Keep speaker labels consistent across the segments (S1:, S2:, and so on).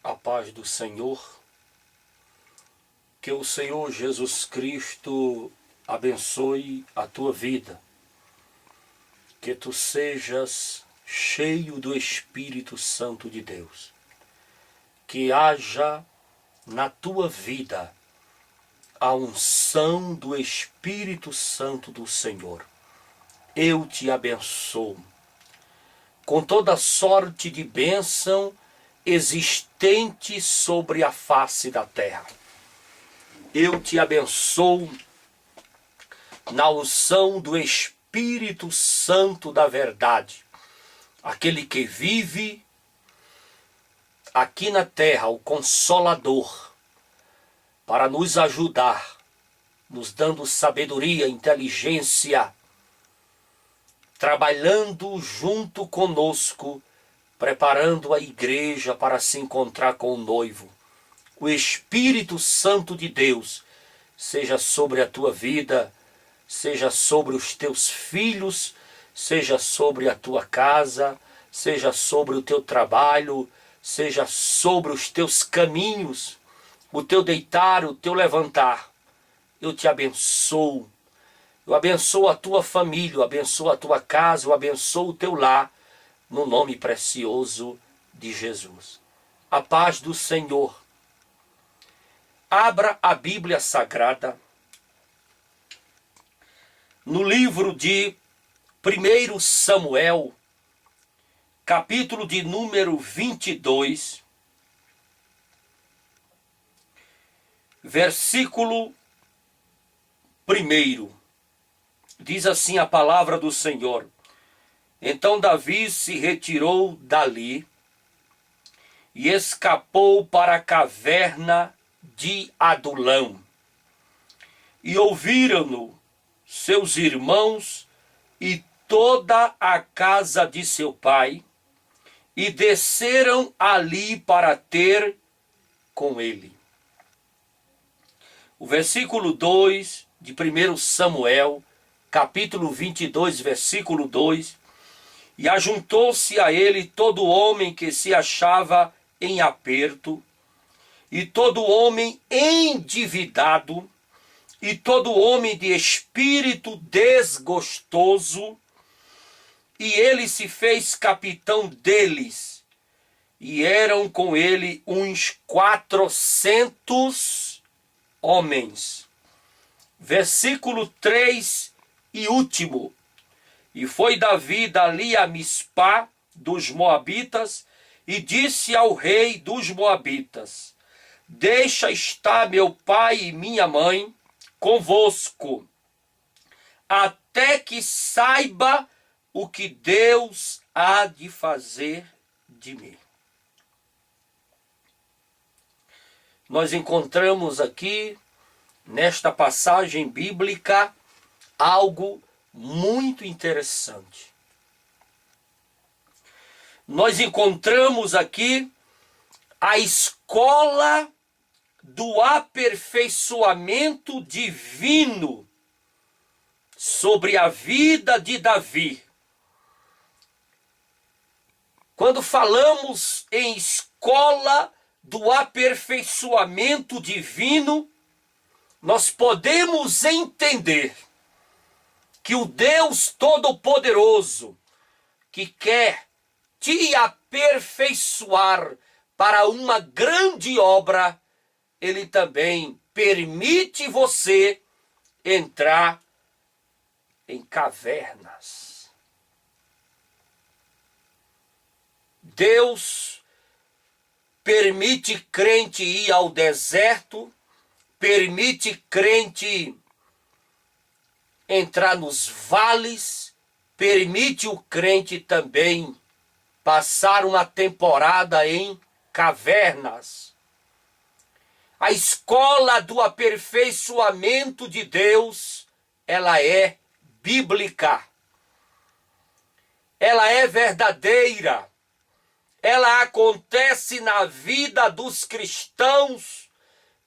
S1: A paz do Senhor, que o Senhor Jesus Cristo abençoe a tua vida, que tu sejas cheio do Espírito Santo de Deus, que haja na tua vida a unção do Espírito Santo do Senhor. Eu te abençoo com toda sorte de bênção existente sobre a face da terra. Eu te abençoo na unção do Espírito Santo da verdade, aquele que vive aqui na terra, o Consolador, para nos ajudar, nos dando sabedoria, inteligência, trabalhando junto conosco, preparando a igreja para se encontrar com o noivo. O Espírito Santo de Deus seja sobre a tua vida, seja sobre os teus filhos, seja sobre a tua casa, seja sobre o teu trabalho, seja sobre os teus caminhos, o teu deitar, o teu levantar. Eu te abençoo. Eu abençoo a tua família, eu abençoo a tua casa, eu abençoo o teu lar, no nome precioso de Jesus. A paz do Senhor. Abra a Bíblia Sagrada no livro de 1 Samuel, capítulo de número 22, versículo 1. Diz assim a palavra do Senhor: Então Davi se retirou dali e escapou para a caverna de Adulão. E ouviram-no seus irmãos e toda a casa de seu pai, e desceram ali para ter com ele. O versículo 2 de 1 Samuel, capítulo 22, versículo 2: E ajuntou-se a ele todo homem que se achava em aperto, e todo homem endividado, e todo homem de espírito desgostoso, e ele se fez capitão deles, e eram com ele uns 400 homens. Versículo 3 e último: E foi Davi dali a Mispá dos Moabitas, e disse ao rei dos Moabitas: Deixa estar meu pai e minha mãe convosco, até que saiba o que Deus há de fazer de mim. Nós encontramos aqui, nesta passagem bíblica, algo muito interessante. Nós encontramos aqui a escola do aperfeiçoamento divino sobre a vida de Davi. Quando falamos em escola do aperfeiçoamento divino, nós podemos entender que o Deus Todo-Poderoso, que quer te aperfeiçoar para uma grande obra, ele também permite você entrar em cavernas. Deus permite crente ir ao deserto, permite crente entrar nos vales, permite o crente também passar uma temporada em cavernas. A escola do aperfeiçoamento de Deus, ela é bíblica. Ela é verdadeira. Ela acontece na vida dos cristãos,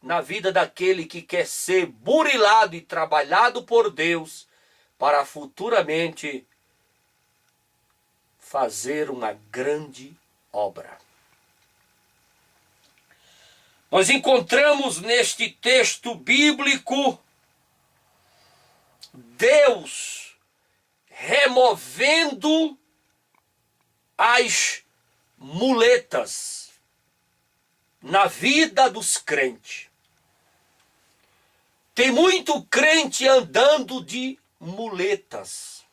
S1: na vida daquele que quer ser burilado e trabalhado por Deus para futuramente fazer uma grande obra. Nós encontramos neste texto bíblico Deus removendo as muletas na vida dos crentes. Tem muito crente andando de muletas.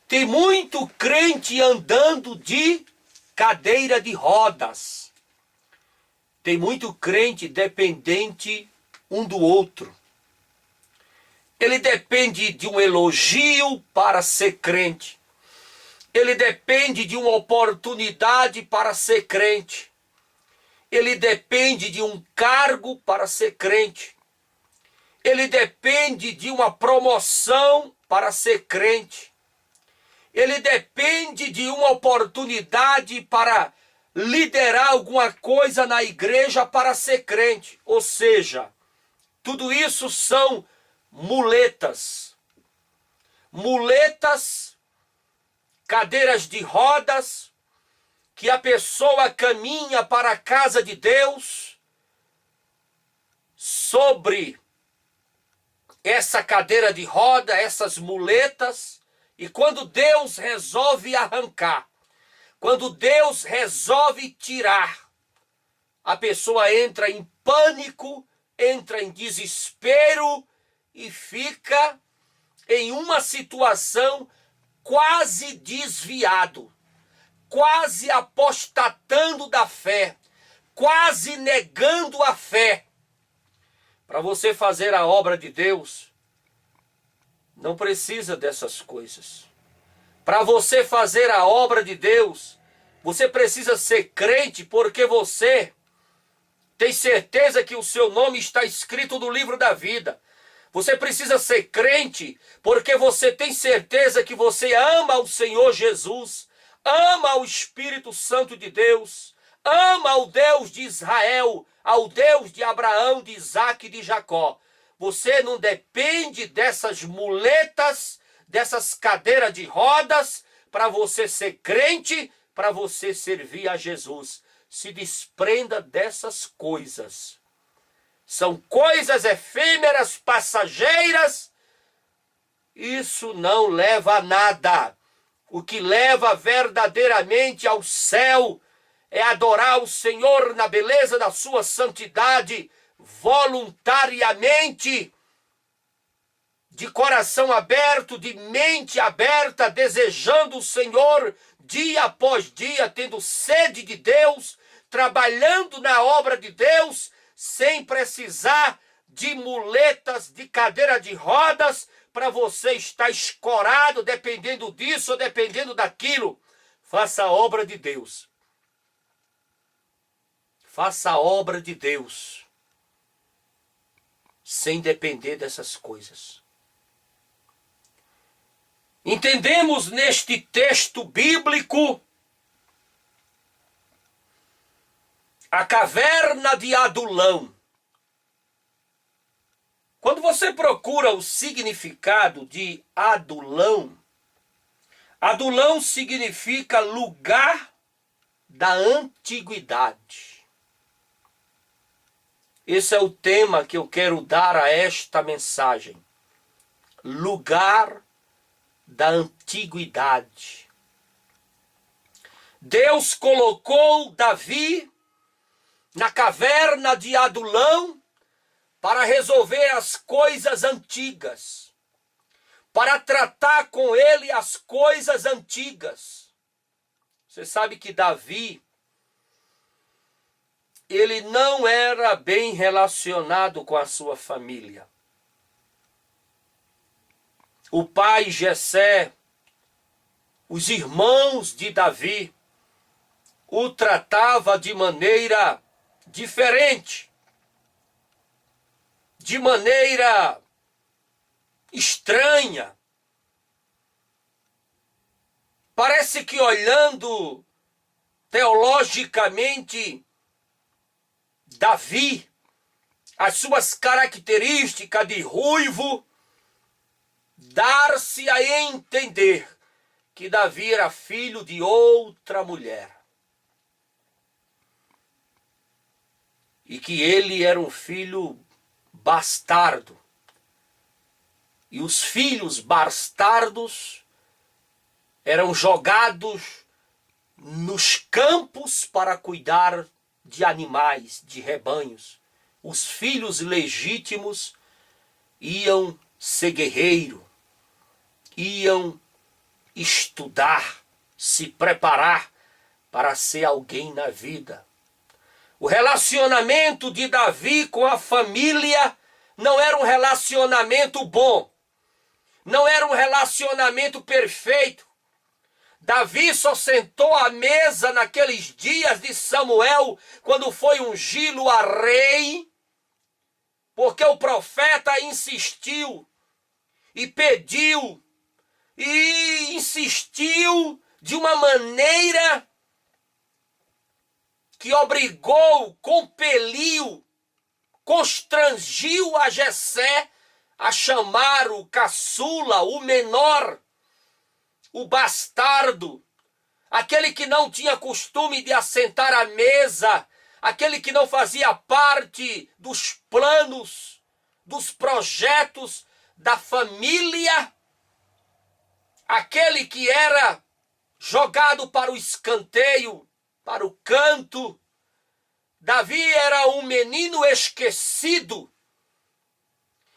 S1: Tem muito crente andando de cadeira de rodas. Tem muito crente dependente um do outro. Ele depende de um elogio para ser crente. Ele depende de uma oportunidade para ser crente. Ele depende de um cargo para ser crente. Ele depende de uma promoção para ser crente. Ele depende de uma oportunidade para liderar alguma coisa na igreja para ser crente. Ou seja, tudo isso são muletas. Muletas, cadeiras de rodas, que a pessoa caminha para a casa de Deus sobre essa cadeira de roda, essas muletas, e quando Deus resolve arrancar, quando Deus resolve tirar, a pessoa entra em pânico, entra em desespero e fica em uma situação quase desviado, quase apostatando da fé, quase negando a fé. Para você fazer a obra de Deus, não precisa dessas coisas. Para você fazer a obra de Deus, você precisa ser crente, porque você tem certeza que o seu nome está escrito no livro da vida. Você precisa ser crente, porque você tem certeza que você ama o Senhor Jesus, ama o Espírito Santo de Deus, ama ao Deus de Israel, ao Deus de Abraão, de Isaque e de Jacó. Você não depende dessas muletas, dessas cadeiras de rodas, para você ser crente, para você servir a Jesus. Se desprenda dessas coisas. São coisas efêmeras, passageiras. Isso não leva a nada. O que leva verdadeiramente ao céu é adorar o Senhor na beleza da sua santidade, voluntariamente, de coração aberto, de mente aberta, desejando o Senhor dia após dia, tendo sede de Deus, trabalhando na obra de Deus, sem precisar de muletas, de cadeira de rodas, para você estar escorado, dependendo disso ou dependendo daquilo. Faça a obra de Deus. Faça a obra de Deus, sem depender dessas coisas. Entendemos neste texto bíblico a caverna de Adulão. Quando você procura o significado de Adulão, Adulão significa lugar da antiguidade. Esse é o tema que eu quero dar a esta mensagem. Lugar da antiguidade. Deus colocou Davi na caverna de Adulão para resolver as coisas antigas, para tratar com ele as coisas antigas. Você sabe que Davi, ele não era bem relacionado com a sua família. O pai Jessé, os irmãos de Davi, o tratava de maneira diferente, de maneira estranha. Parece que olhando teologicamente, Davi, as suas características de ruivo, dar-se a entender que Davi era filho de outra mulher. e que ele era um filho bastardo. E os filhos bastardos eram jogados nos campos para cuidar de animais, de rebanhos. Os filhos legítimos iam ser guerreiro, iam estudar, se preparar para ser alguém na vida. O relacionamento de Davi com a família não era um relacionamento bom, não era um relacionamento perfeito. Davi só sentou à mesa naqueles dias de Samuel, quando foi ungí-lo a rei, porque o profeta insistiu e pediu e insistiu de uma maneira que obrigou, compeliu, constrangiu a Jessé a chamar o caçula, o menor, o bastardo, aquele que não tinha costume de assentar à mesa, aquele que não fazia parte dos planos, dos projetos da família, aquele que era jogado para o escanteio, para o canto. Davi era um menino esquecido.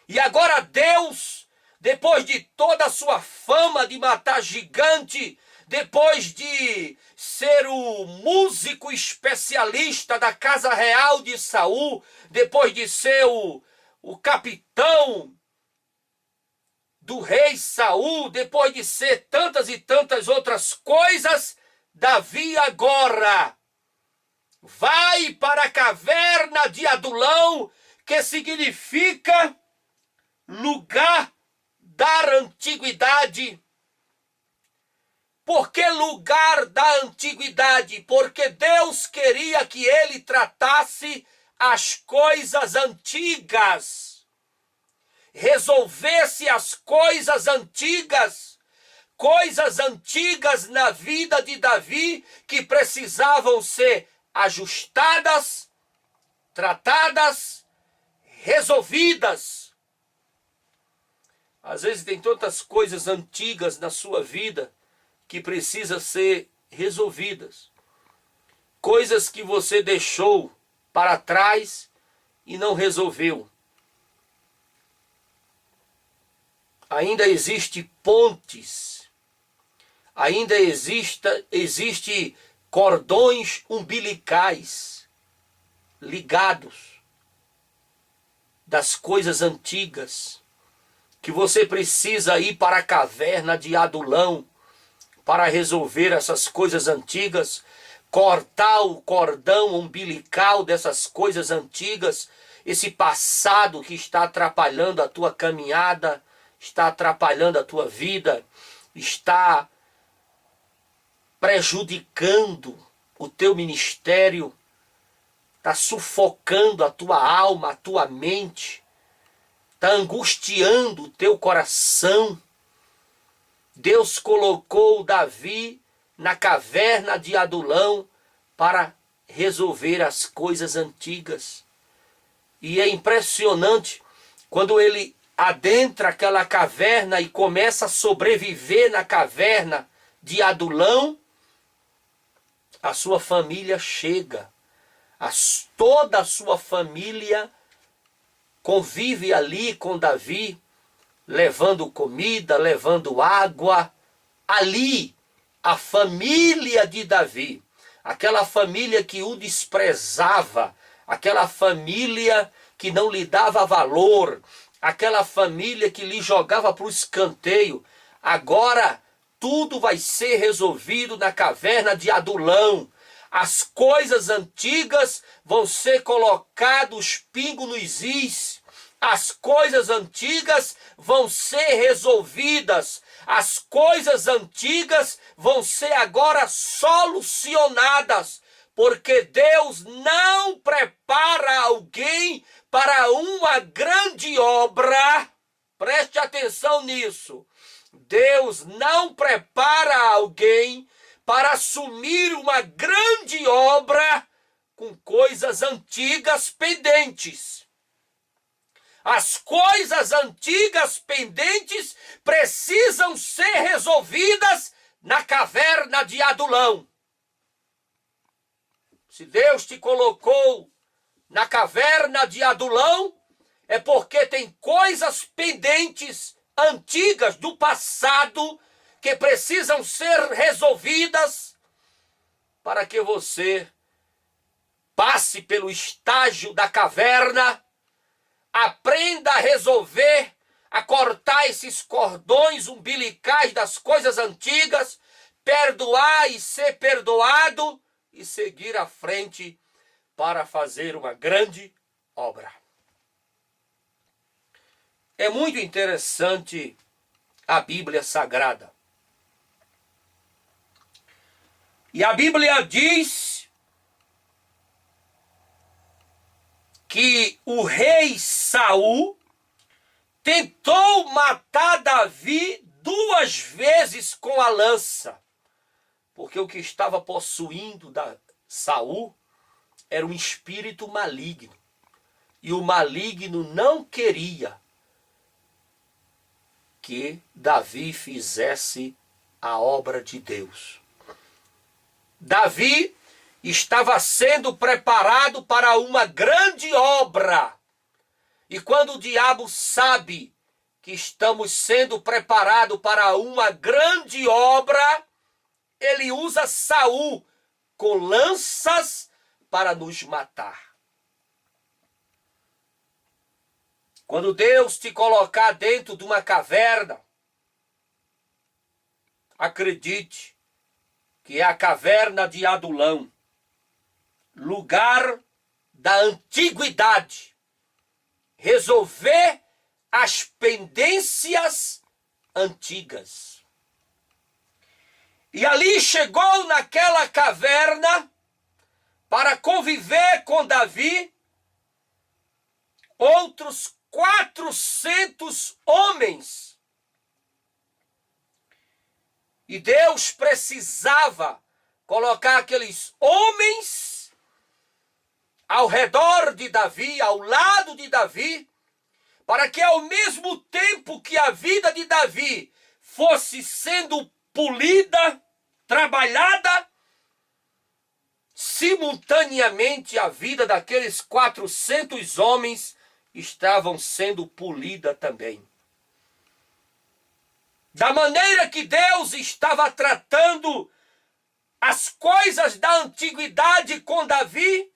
S1: E agora Deus, depois de toda a sua fama de matar gigante, depois de ser o músico especialista da casa real de Saul, depois de ser o capitão do rei Saul, depois de ser tantas e tantas outras coisas, Davi agora vai para a caverna de Adulão, que significa lugar da antiguidade. Por que lugar da antiguidade? Porque Deus queria que ele tratasse as coisas antigas, resolvesse as coisas antigas na vida de Davi que precisavam ser ajustadas, tratadas, resolvidas. Às vezes tem tantas coisas antigas na sua vida que precisam ser resolvidas. Coisas que você deixou para trás e não resolveu. Ainda existem pontes, ainda existe cordões umbilicais ligados das coisas antigas, que você precisa ir para a caverna de Adulão para resolver essas coisas antigas, cortar o cordão umbilical dessas coisas antigas, esse passado que está atrapalhando a tua caminhada, está atrapalhando a tua vida, está prejudicando o teu ministério, está sufocando a tua alma, a tua mente, está angustiando o teu coração. Deus colocou Davi na caverna de Adulão para resolver as coisas antigas. E é impressionante quando ele adentra aquela caverna e começa a sobreviver na caverna de Adulão. A sua família chega, toda a sua família convive ali com Davi, levando comida, levando água. Ali, a família de Davi, aquela família que o desprezava, aquela família que não lhe dava valor, aquela família que lhe jogava para o escanteio, agora tudo vai ser resolvido na caverna de Adulão. As coisas antigas vão ser colocados pingo nos is. As coisas antigas vão ser resolvidas. As coisas antigas vão ser agora solucionadas. Porque Deus não prepara alguém para uma grande obra. Preste atenção nisso. Deus não prepara alguém para assumir uma grande obra com coisas antigas pendentes. As coisas antigas pendentes precisam ser resolvidas na caverna de Adulão. Se Deus te colocou na caverna de Adulão, é porque tem coisas pendentes, antigas, do passado, que precisam ser resolvidas para que você passe pelo estágio da caverna, aprenda a resolver, a cortar esses cordões umbilicais das coisas antigas, perdoar e ser perdoado e seguir à frente para fazer uma grande obra. É muito interessante a Bíblia Sagrada. E a Bíblia diz que o rei Saul tentou matar Davi 2 vezes com a lança, porque o que estava possuindo Saul era um espírito maligno, e o maligno não queria que Davi fizesse a obra de Deus. Davi estava sendo preparado para uma grande obra. E quando o diabo sabe que estamos sendo preparados para uma grande obra, ele usa Saul com lanças para nos matar. Quando Deus te colocar dentro de uma caverna, acredite que é a caverna de Adulão, lugar da antiguidade, resolver as pendências antigas. E ali chegou naquela caverna para conviver com Davi outros 400 homens. E Deus precisava colocar aqueles homens ao redor de Davi, ao lado de Davi, para que ao mesmo tempo que a vida de Davi fosse sendo polida, trabalhada, simultaneamente a vida daqueles 400 homens estavam sendo polida também. Da maneira que Deus estava tratando as coisas da antiguidade com Davi,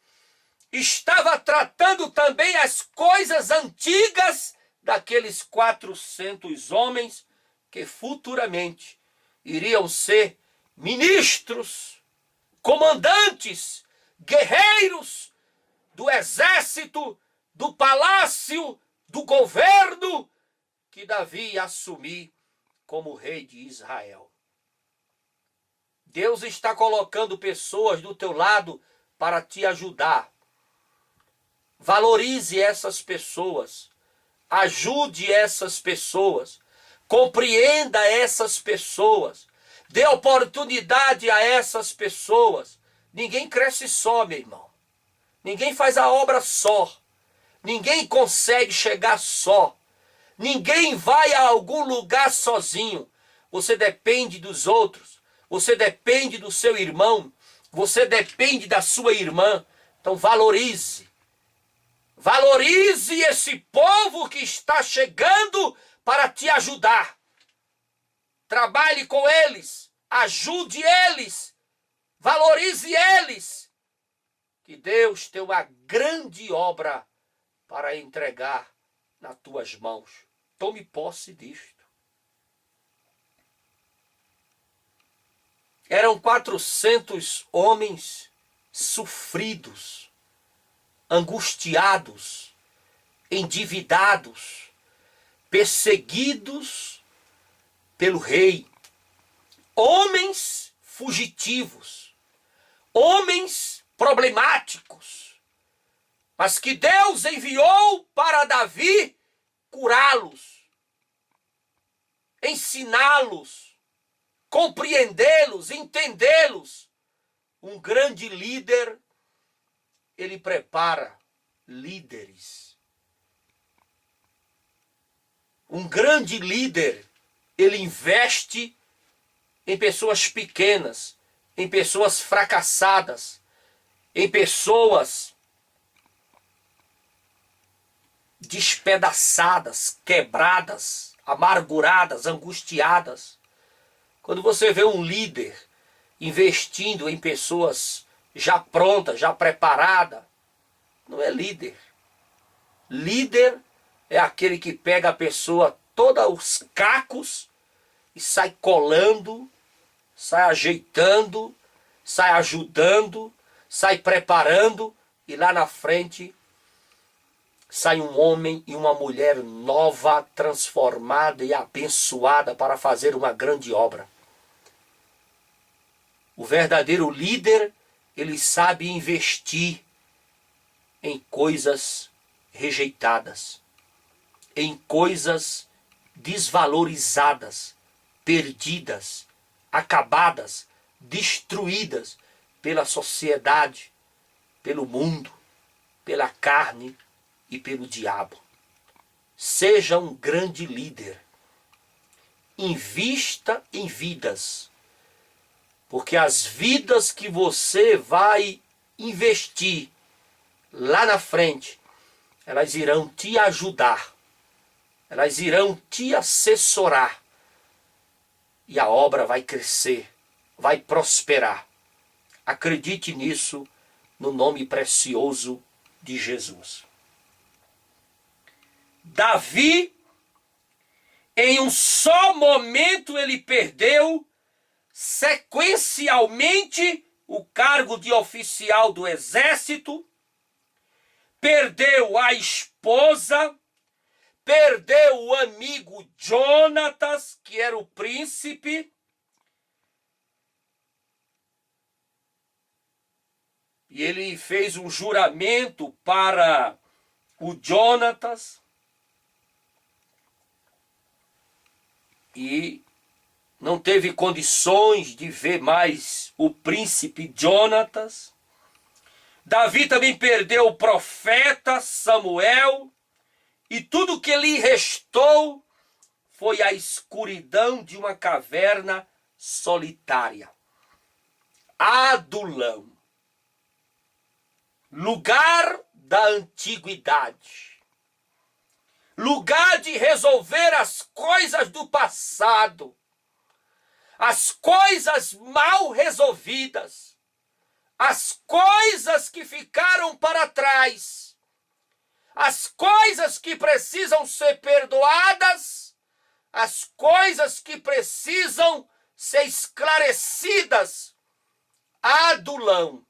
S1: estava tratando também as coisas antigas daqueles 400 homens que futuramente iriam ser ministros, comandantes, guerreiros do exército, do palácio, do governo que Davi ia assumir como rei de Israel. Deus está colocando pessoas do teu lado para te ajudar. Valorize essas pessoas, ajude essas pessoas, compreenda essas pessoas, dê oportunidade a essas pessoas. Ninguém cresce só, meu irmão. Ninguém faz a obra só. Ninguém consegue chegar só. Ninguém vai a algum lugar sozinho. Você depende dos outros. Você depende do seu irmão. Você depende da sua irmã. Então valorize. Valorize esse povo que está chegando para te ajudar. Trabalhe com eles. Ajude eles. Valorize eles. Que Deus tem uma grande obra para entregar nas tuas mãos. Tome posse disto. Eram 400 homens sofridos, angustiados, endividados, perseguidos pelo rei. Homens fugitivos, homens problemáticos, mas que Deus enviou para Davi curá-los, ensiná-los, compreendê-los, entendê-los. Um grande líder ele prepara líderes. Um grande líder, ele investe em pessoas pequenas, em pessoas fracassadas, em pessoas despedaçadas, quebradas, amarguradas, angustiadas. Quando você vê um líder investindo em pessoas já prontas, já preparadas, não é líder. Líder é aquele que pega a pessoa, todos os cacos, e sai colando, sai ajeitando, sai ajudando, sai preparando, e lá na frente sai um homem e uma mulher nova, transformada e abençoada para fazer uma grande obra. O verdadeiro líder, ele sabe investir em coisas rejeitadas, em coisas desvalorizadas, perdidas, acabadas, destruídas pela sociedade, pelo mundo, pela carne e pelo diabo. Seja um grande líder. Invista em vidas. Porque as vidas que você vai investir lá na frente, elas irão te ajudar. Elas irão te assessorar. E a obra vai crescer, vai prosperar. Acredite nisso, no nome precioso de Jesus. Davi, em um só momento, ele perdeu sequencialmente o cargo de oficial do exército, perdeu a esposa, perdeu o amigo Jonatas, que era o príncipe, e ele fez um juramento para o Jonatas, e não teve condições de ver mais o príncipe Jonatas. Davi também perdeu o profeta Samuel, e tudo que lhe restou foi a escuridão de uma caverna solitária. Adulão, lugar da antiguidade, lugar de resolver as coisas do passado, as coisas mal resolvidas, as coisas que ficaram para trás, as coisas que precisam ser perdoadas, as coisas que precisam ser esclarecidas. Adulão.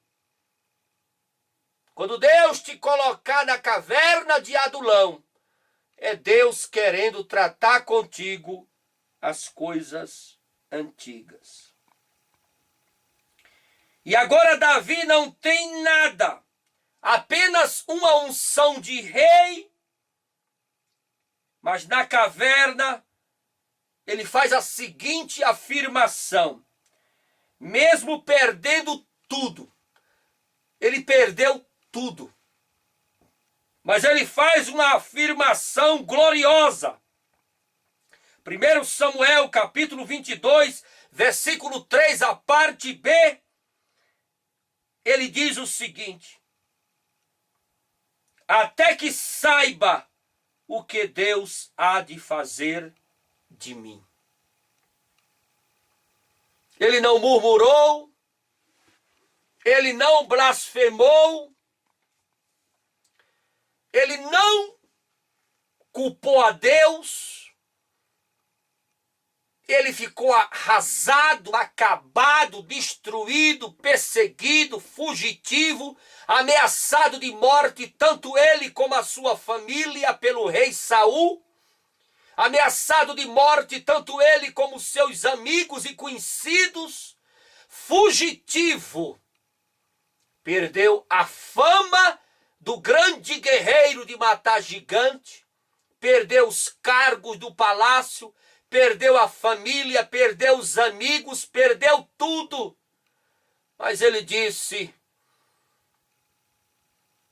S1: Quando Deus te colocar na caverna de Adulão, é Deus querendo tratar contigo as coisas antigas. E agora Davi não tem nada, apenas uma unção de rei, mas na caverna ele faz a seguinte afirmação: mesmo perdendo tudo, ele perdeu tudo, mas ele faz uma afirmação gloriosa. 1 Samuel, capítulo 22, versículo 3, a parte B, ele diz o seguinte: até que saiba o que Deus há de fazer de mim. Ele não murmurou, ele não blasfemou, ele não culpou a Deus, ele ficou arrasado, acabado, destruído, perseguido, fugitivo, ameaçado de morte, tanto ele como a sua família pelo rei Saul, ameaçado de morte tanto ele como seus amigos e conhecidos, fugitivo, perdeu a fama do grande guerreiro de matar gigante, perdeu os cargos do palácio, perdeu a família, perdeu os amigos, perdeu tudo. Mas ele disse: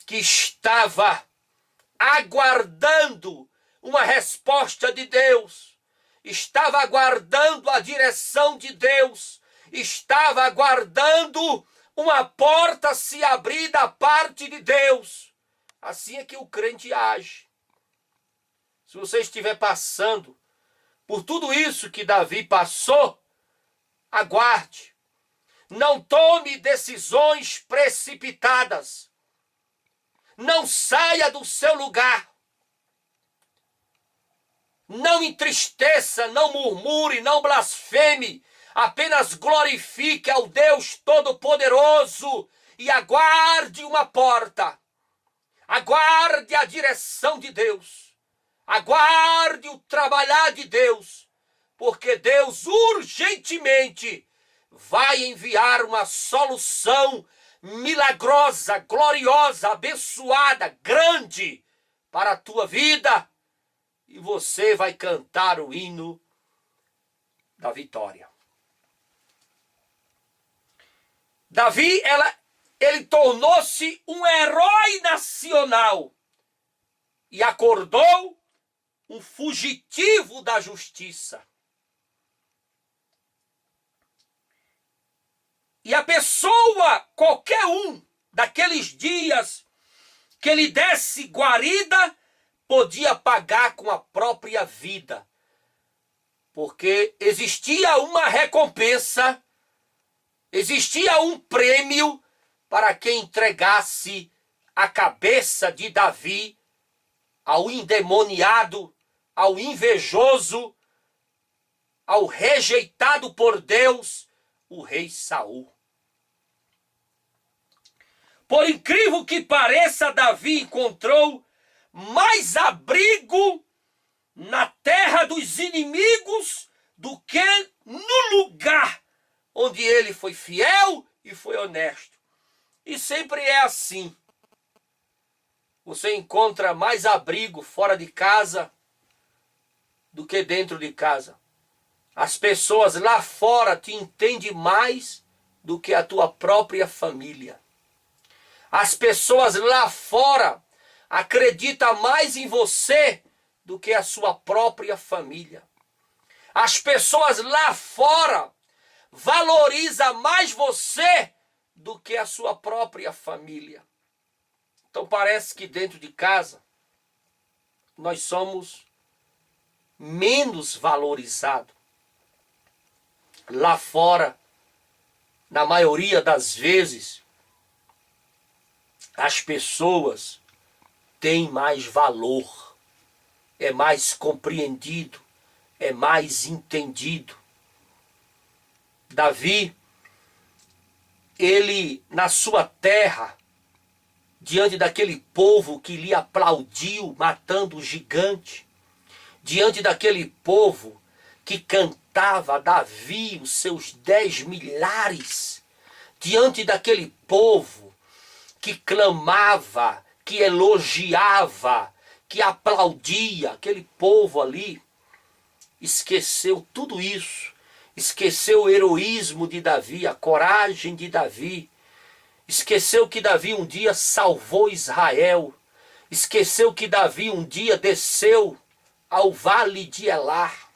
S1: que estava aguardando uma resposta de Deus, estava aguardando a direção de Deus, estava aguardando uma porta se abrir da parte de Deus. Assim é que o crente age. Se você estiver passando por tudo isso que Davi passou, aguarde. Não tome decisões precipitadas. Não saia do seu lugar. Não entristeça, não murmure, não blasfeme. Apenas glorifique ao Deus Todo-Poderoso e aguarde uma porta. Aguarde a direção de Deus. Aguarde o trabalhar de Deus. Porque Deus urgentemente vai enviar uma solução milagrosa, gloriosa, abençoada, grande para a tua vida. E você vai cantar o hino da vitória. Davi, ele tornou-se um herói nacional e acordou um fugitivo da justiça. E a pessoa, qualquer um daqueles dias que lhe desse guarida, podia pagar com a própria vida. Porque existia uma recompensa, existia um prêmio para quem entregasse a cabeça de Davi ao endemoniado, ao invejoso, ao rejeitado por Deus, o rei Saul. Por incrível que pareça, Davi encontrou mais abrigo na terra dos inimigos do que no lugar onde ele foi fiel e foi honesto. E sempre é assim. Você encontra mais abrigo fora de casa do que dentro de casa. As pessoas lá fora te entendem mais do que a tua própria família. As pessoas lá fora acreditam mais em você do que a sua própria família. As pessoas lá fora valorizam mais você do que a sua própria família. Então parece que dentro de casa nós somos menos valorizados. Lá fora, na maioria das vezes, as pessoas têm mais valor, é mais compreendido, é mais entendido. Davi, ele na sua terra, diante daquele povo que lhe aplaudiu matando o gigante, diante daquele povo que cantava a Davi os seus 10 milhares, diante daquele povo que clamava, que elogiava, que aplaudia, aquele povo ali esqueceu tudo isso, esqueceu o heroísmo de Davi, a coragem de Davi, esqueceu que Davi um dia salvou Israel, esqueceu que Davi um dia desceu ao vale de Elar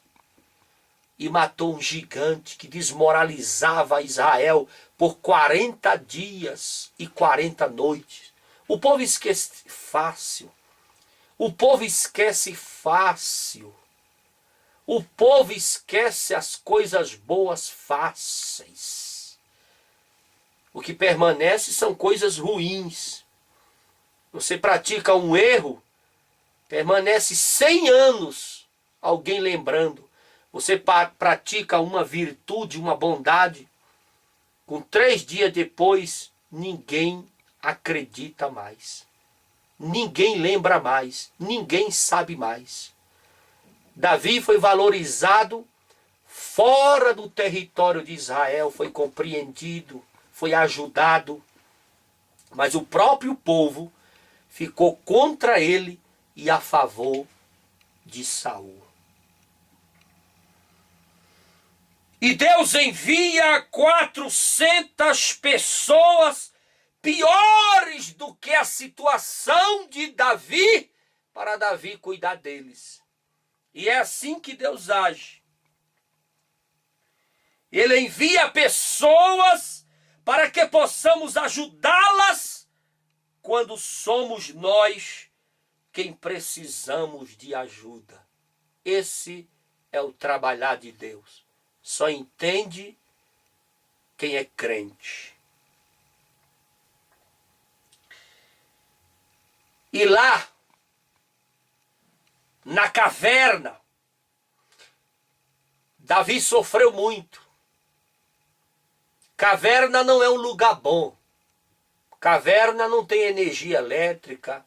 S1: e matou um gigante que desmoralizava Israel por 40 dias e 40 noites. O povo esquece fácil. O povo esquece fácil. O povo esquece as coisas boas fáceis. O que permanece são coisas ruins. Você pratica um erro, permanece 100 anos alguém lembrando. Você pratica uma virtude, uma bondade, com 3 dias depois, ninguém acredita mais. Ninguém lembra mais. Ninguém sabe mais. Davi foi valorizado fora do território de Israel, foi compreendido, foi ajudado. Mas o próprio povo ficou contra ele e a favor de Saul. E Deus envia 400 pessoas piores do que a situação de Davi, para Davi cuidar deles. E é assim que Deus age. Ele envia pessoas para que possamos ajudá-las quando somos nós quem precisamos de ajuda. Esse é o trabalhar de Deus. Só entende quem é crente. E lá, na caverna, Davi sofreu muito. Caverna não é um lugar bom. Caverna não tem energia elétrica,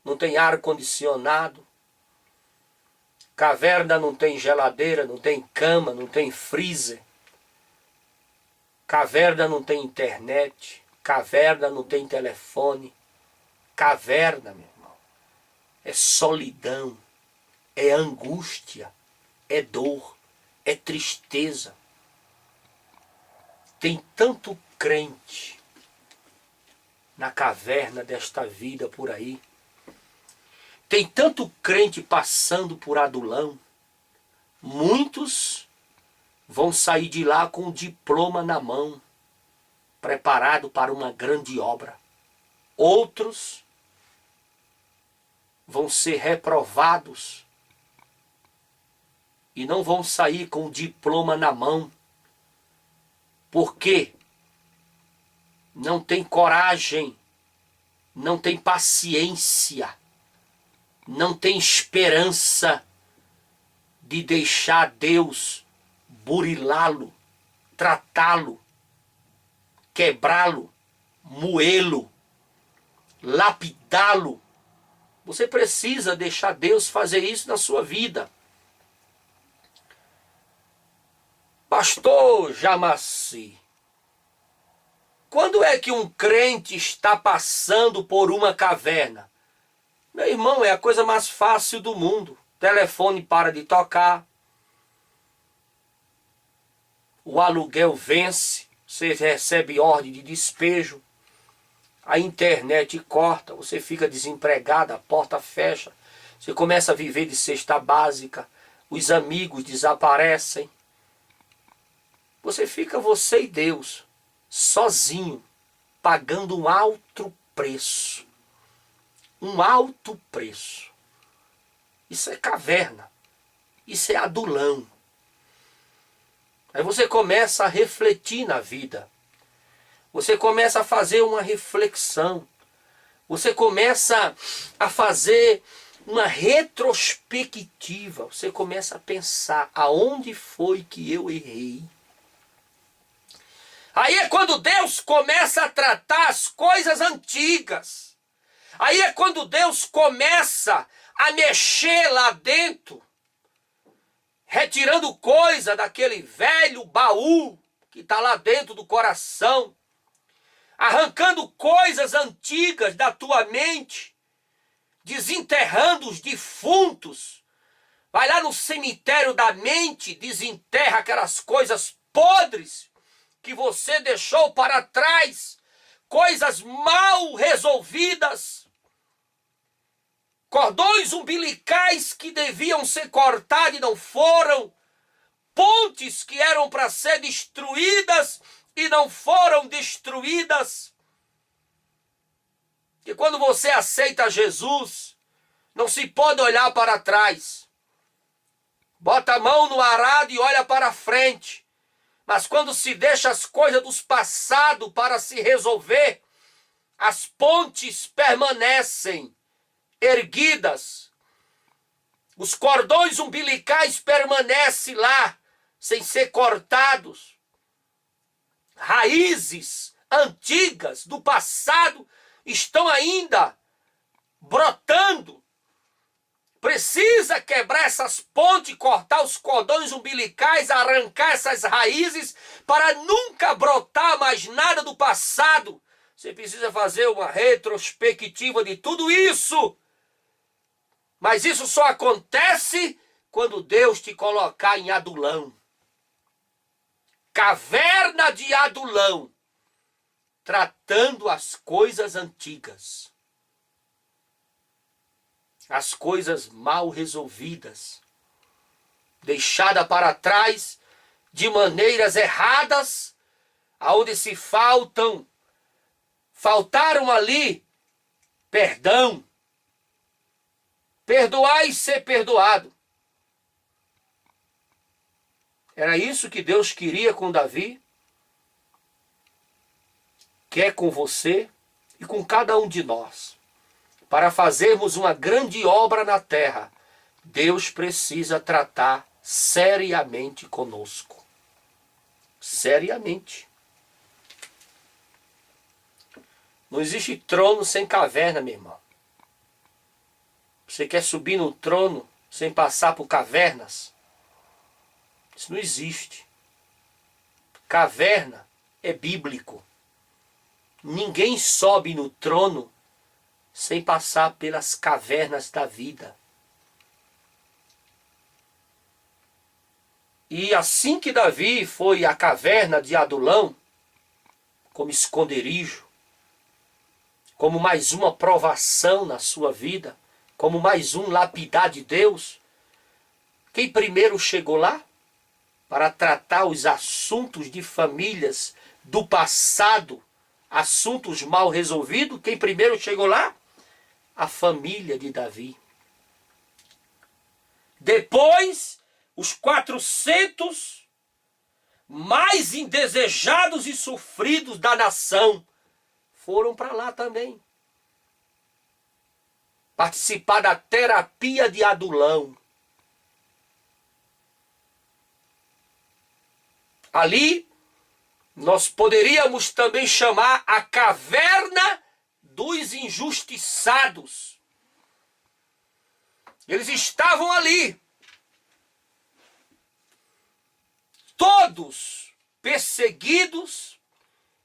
S1: não tem ar-condicionado. Caverna não tem geladeira, não tem cama, não tem freezer. Caverna não tem internet. Caverna não tem telefone. Caverna, meu irmão, é solidão, é angústia, é dor, é tristeza. Tem tanto crente na caverna desta vida por aí. Tem tanto crente passando por adulão. Muitos vão sair de lá com um diploma na mão, preparado para uma grande obra. Outros vão ser reprovados e não vão sair com o diploma na mão, porque não tem coragem, não tem paciência, não tem esperança de deixar Deus burilá-lo, tratá-lo, quebrá-lo, moê-lo, lapidá-lo. Você precisa deixar Deus fazer isso na sua vida. Pastor Jamaci, quando é que um crente está passando por uma caverna? Meu irmão, é a coisa mais fácil do mundo. O telefone para de tocar. O aluguel vence. Você recebe ordem de despejo. A internet corta. Você fica desempregado. A porta fecha. Você começa a viver de cesta básica. Os amigos desaparecem. Você fica você e Deus, sozinho, pagando um alto preço. Um alto preço. Isso é caverna. Isso é adulão. Aí você começa a refletir na vida. Você começa a fazer uma reflexão. Você começa a fazer uma retrospectiva. Você começa a pensar, aonde foi que eu errei? Aí é quando Deus começa a tratar as coisas antigas. Aí é quando Deus começa a mexer lá dentro, retirando coisa daquele velho baú que está lá dentro do coração, arrancando coisas antigas da tua mente, desenterrando os defuntos. Vai lá no cemitério da mente, desenterra aquelas coisas podres que você deixou para trás, coisas mal resolvidas, cordões umbilicais que deviam ser cortados e não foram, pontes que eram para ser destruídas e não foram destruídas. E quando você aceita Jesus, não se pode olhar para trás. Bota a mão no arado e olha para frente. Mas quando se deixa as coisas do passado para se resolver, as pontes permanecem erguidas. Os cordões umbilicais permanecem lá, sem ser cortados. Raízes antigas do passado estão ainda brotando. Precisa quebrar essas pontes, cortar os cordões umbilicais, arrancar essas raízes para nunca brotar mais nada do passado. Você precisa fazer uma retrospectiva de tudo isso. Mas isso só acontece quando Deus te colocar em adulão. Caverna de adulão. tratando as coisas antigas, as coisas mal resolvidas, deixadas para trás de maneiras erradas, aonde se faltaram ali perdão, perdoar e ser perdoado. Era isso que Deus queria com Davi, quer com você e com cada um de nós. Para fazermos uma grande obra na terra, Deus precisa tratar seriamente conosco. Seriamente. Não existe trono sem caverna, meu irmão. Você quer subir no trono sem passar por cavernas? Isso não existe. Caverna é bíblico. Ninguém sobe no trono sem passar pelas cavernas da vida. E assim que Davi foi à caverna de Adulão, como esconderijo, como mais uma provação na sua vida, como mais um lapidar de Deus, quem primeiro chegou lá para tratar os assuntos de famílias do passado, assuntos mal resolvidos, quem primeiro chegou lá? A família de Davi. Depois, os 400 mais indesejados e sofridos da nação foram para lá também. Participar da terapia de Adulão. Ali, nós poderíamos também chamar a caverna dos injustiçados. Eles estavam ali. Todos perseguidos,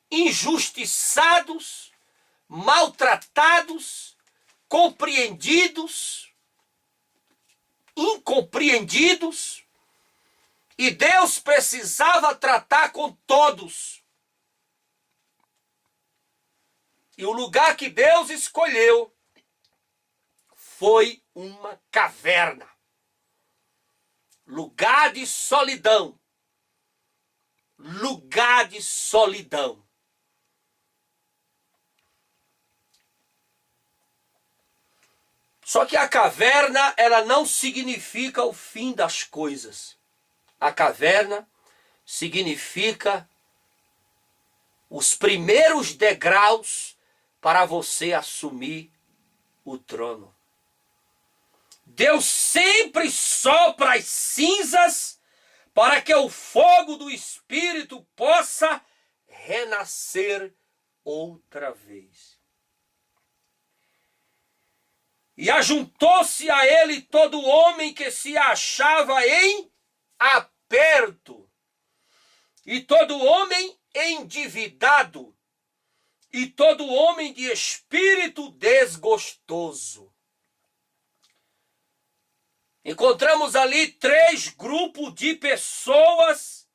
S1: injustiçados, maltratados, compreendidos, incompreendidos. E Deus precisava tratar com todos. E o lugar que Deus escolheu foi uma caverna. Lugar de solidão. Lugar de solidão. Só que a caverna, ela não significa o fim das coisas. A caverna significa os primeiros degraus para você assumir o trono. Deus sempre sopra as cinzas para que o fogo do Espírito possa renascer outra vez. E ajuntou-se a ele todo homem que se achava em aperto, e todo homem endividado, e todo homem de espírito desgostoso. Encontramos ali 3 grupos de pessoas.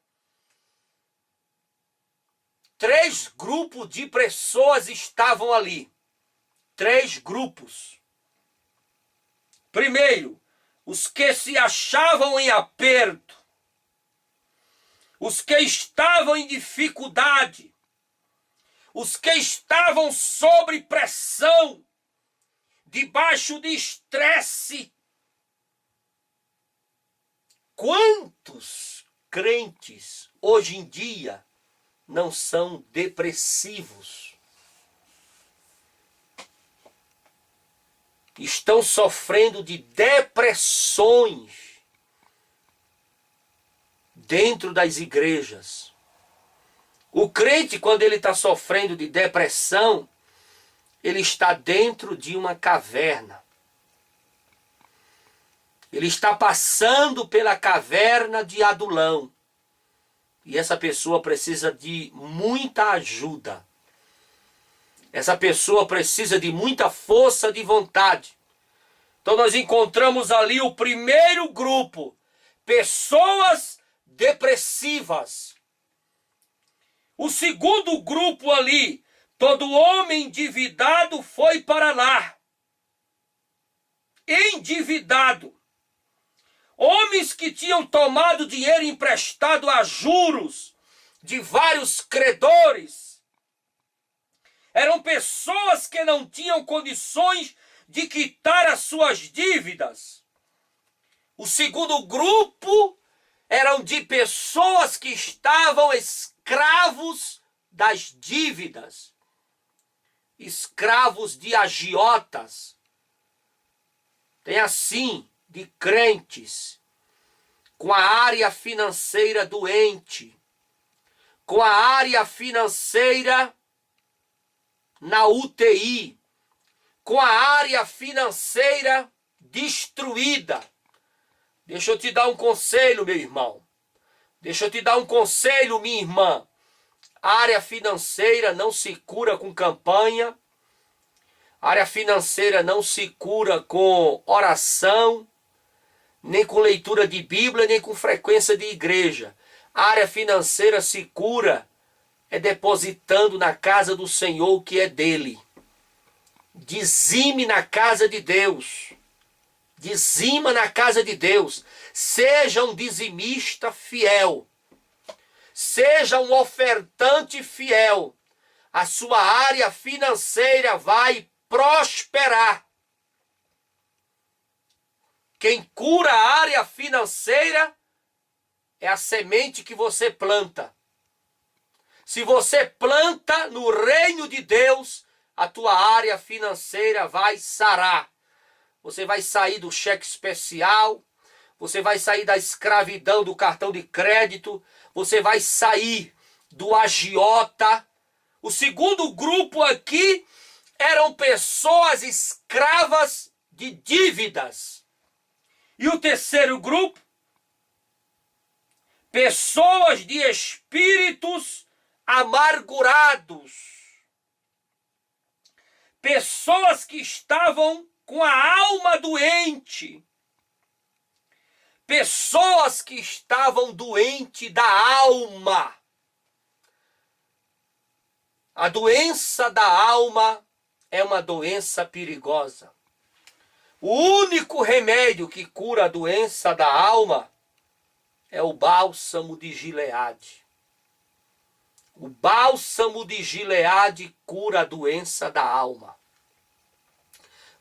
S1: 3 grupos de pessoas estavam ali. 3 grupos. Primeiro, os que se achavam em aperto. Os que estavam em dificuldade. Os que estavam sob pressão, debaixo de estresse. Quantos crentes hoje em dia não são depressivos? Estão sofrendo de depressões dentro das igrejas. O crente, quando ele está sofrendo de depressão, ele está dentro de uma caverna. Ele está passando pela caverna de Adulão. E essa pessoa precisa de muita ajuda. Essa pessoa precisa de muita força de vontade. Então nós encontramos ali o primeiro grupo. Pessoas depressivas. O segundo grupo ali Todo homem endividado foi para lá. Endividado. Homens que tinham tomado dinheiro emprestado a juros de vários credores. Eram pessoas que não tinham condições de quitar as suas dívidas. O segundo grupo eram de pessoas que estavam escravos das dívidas. Escravos de agiotas. Tem assim de crentes com a área financeira doente, com a área financeira na UTI, com a área financeira destruída. Deixa eu te dar um conselho, meu irmão. Deixa eu te dar um conselho, minha irmã. A área financeira não se cura com campanha. A área financeira não se cura com oração, nem com leitura de Bíblia, nem com frequência de igreja. A área financeira se cura depositando na casa do Senhor o que é dele. Dizime na casa de Deus. Dizima na casa de Deus. Seja um dizimista fiel. Seja um ofertante fiel. A sua área financeira vai prosperar. Quem cura a área financeira é a semente que você planta. Se você planta no reino de Deus, a tua área financeira vai sarar. Você vai sair do cheque especial, você vai sair da escravidão do cartão de crédito, você vai sair do agiota. O segundo grupo aqui eram pessoas escravas de dívidas. E o terceiro grupo, pessoas de espíritos amargurados. Pessoas que estavam com a alma doente. Pessoas que estavam doentes da alma. A doença da alma é uma doença perigosa. O único remédio que cura a doença da alma é o bálsamo de Gileade. O bálsamo de Gileade cura a doença da alma.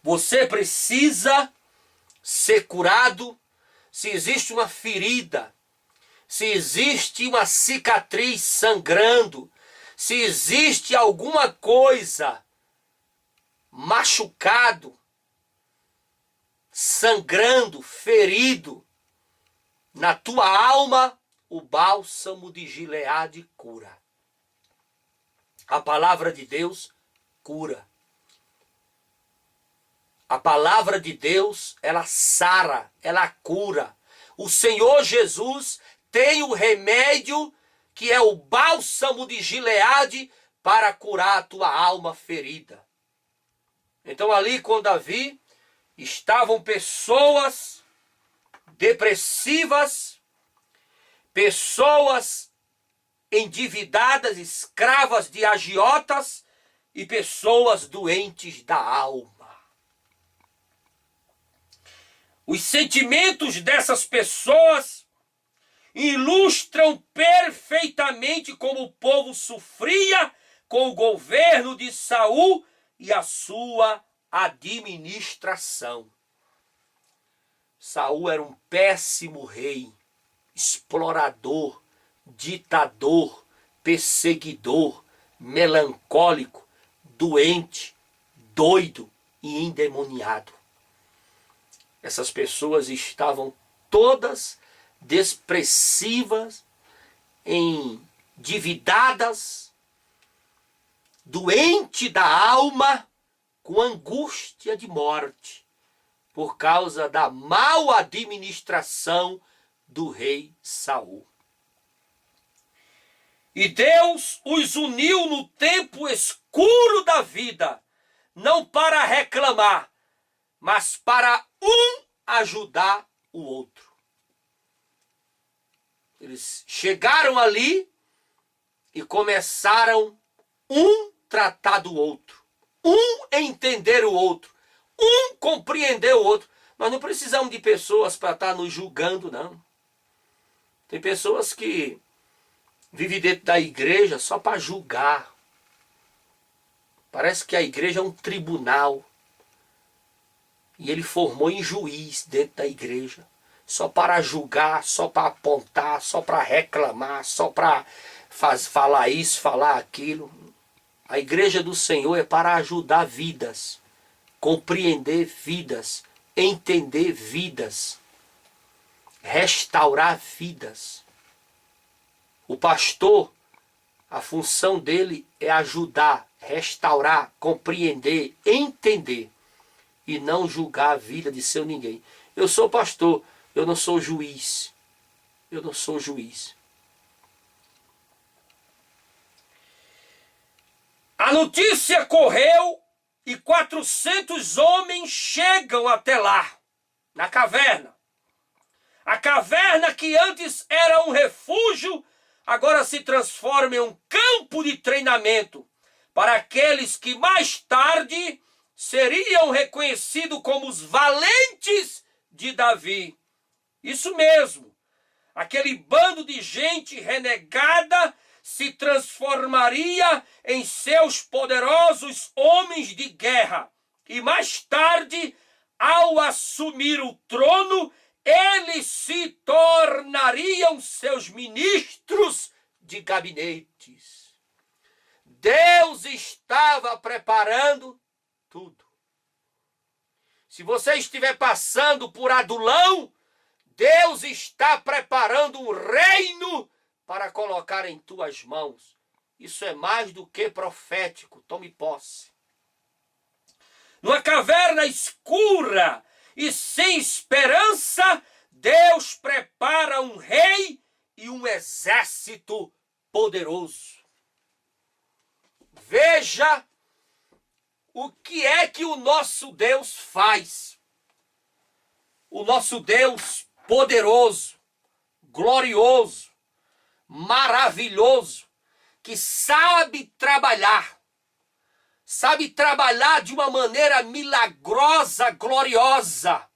S1: Você precisa ser curado se existe uma ferida, se existe uma cicatriz sangrando, se existe alguma coisa machucado, sangrando, ferido na tua alma, o bálsamo de Gileade cura. A palavra de Deus cura. A palavra de Deus, ela sara, ela cura. O Senhor Jesus tem o remédio que é o bálsamo de Gileade para curar a tua alma ferida. Então ali com Davi estavam pessoas depressivas, pessoas endividadas, escravas de agiotas e pessoas doentes da alma. Os sentimentos dessas pessoas ilustram perfeitamente como o povo sofria com o governo de Saul e a sua administração. Saul era um péssimo rei, explorador, ditador, perseguidor, melancólico, doente, doido e endemoniado. Essas pessoas estavam todas depressivas, endividadas, doente da alma, com angústia de morte, por causa da mal administração do rei Saul. E Deus os uniu no tempo escuro da vida, não para reclamar, mas para um ajudar o outro. Eles chegaram ali e começaram um tratar do outro, um entender o outro, um compreender o outro. Nós não precisamos de pessoas para estar nos julgando, não. Tem pessoas que vivem dentro da igreja só para julgar. Parece que a igreja é um tribunal. E ele formou em juiz dentro da igreja. Só para julgar, só para apontar, só para reclamar, só para falar isso, falar aquilo. A igreja do Senhor é para ajudar vidas, compreender vidas, entender vidas, restaurar vidas. O pastor, a função dele é ajudar, restaurar, compreender, entender e não julgar a vida de seu ninguém. Eu sou pastor, eu não sou juiz. Eu não sou juiz. A notícia correu e 400 homens chegam até lá, na caverna. A caverna que antes era um refúgio, agora se transforma em um campo de treinamento para aqueles que mais tarde seriam reconhecidos como os valentes de Davi. Isso mesmo, aquele bando de gente renegada se transformaria em seus poderosos homens de guerra. E mais tarde, ao assumir o trono, eles se tornariam seus ministros de gabinetes. Deus estava preparando tudo. Se você estiver passando por Adulão, Deus está preparando um reino para colocar em tuas mãos. Isso é mais do que profético. Tome posse. Numa caverna escura e sem esperança, Deus prepara um rei e um exército poderoso. Veja o que é que o nosso Deus faz. O nosso Deus poderoso, glorioso, maravilhoso, que sabe trabalhar de uma maneira milagrosa, gloriosa.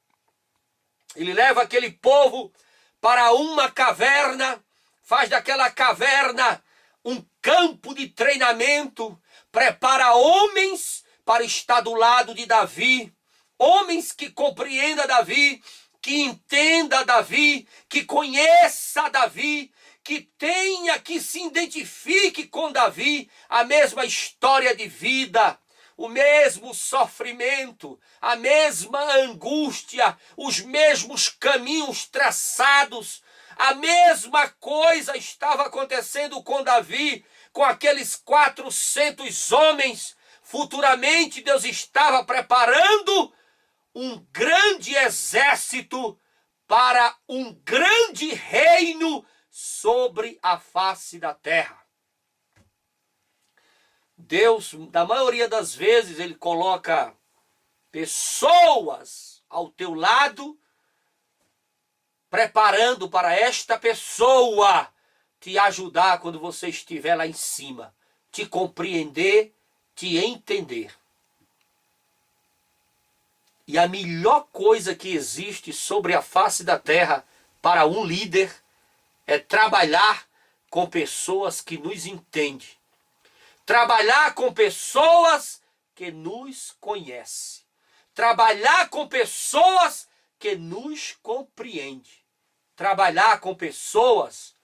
S1: Ele leva aquele povo para uma caverna, faz daquela caverna um campo de treinamento, prepara homens para estar do lado de Davi, homens que compreendam Davi, que entenda Davi, que conheça Davi, que se identifique com Davi, a mesma história de vida, o mesmo sofrimento, a mesma angústia, os mesmos caminhos traçados, a mesma coisa estava acontecendo com Davi, com aqueles 400 homens. Futuramente Deus estava preparando um grande exército para um grande reino sobre a face da terra. Deus, na maioria das vezes, ele coloca pessoas ao teu lado, preparando para esta pessoa te ajudar quando você estiver lá em cima, te compreender, te entender. E a melhor coisa que existe sobre a face da terra para um líder é trabalhar com pessoas que nos entendem. Trabalhar com pessoas que nos conhecem. Trabalhar com pessoas que nos compreendem. Trabalhar com pessoas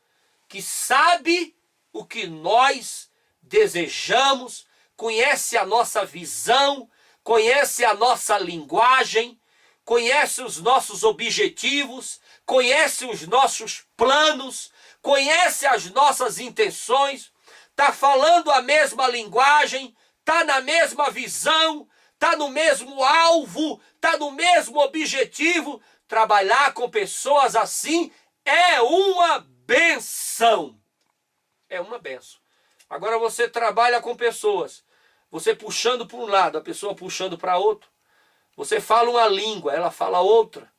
S1: que sabem o que nós desejamos, conhece a nossa visão, conhece a nossa linguagem, conhece os nossos objetivos, conhece os nossos planos, conhece as nossas intenções, está falando a mesma linguagem, está na mesma visão, está no mesmo alvo, está no mesmo objetivo. Trabalhar com pessoas assim é uma benção. É uma benção. Agora você trabalha com pessoas, você puxando para um lado, a pessoa puxando para outro. Você fala uma língua, ela fala outra.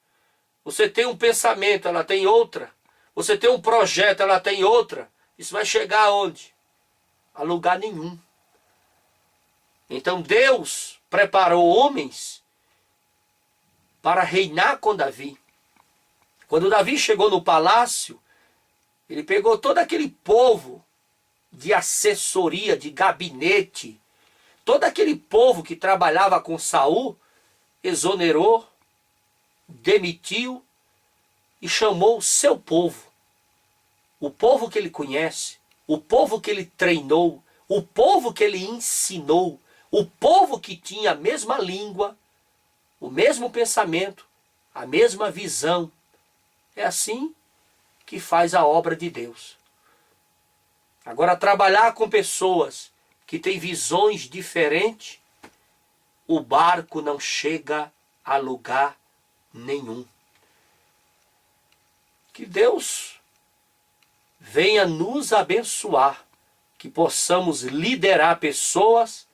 S1: Você tem um pensamento, ela tem outra. Você tem um projeto, ela tem outra. Isso vai chegar aonde? A lugar nenhum. Então Deus preparou homens para reinar com Davi. Quando Davi chegou no palácio, ele pegou todo aquele povo de assessoria, de gabinete, todo aquele povo que trabalhava com Saul, exonerou, demitiu e chamou o seu povo. O povo que ele conhece, o povo que ele treinou, o povo que ele ensinou, o povo que tinha a mesma língua, o mesmo pensamento, a mesma visão. É assim que faz a obra de Deus. Agora, trabalhar com pessoas que têm visões diferentes, o barco não chega a lugar nenhum. Que Deus venha nos abençoar, que possamos liderar pessoas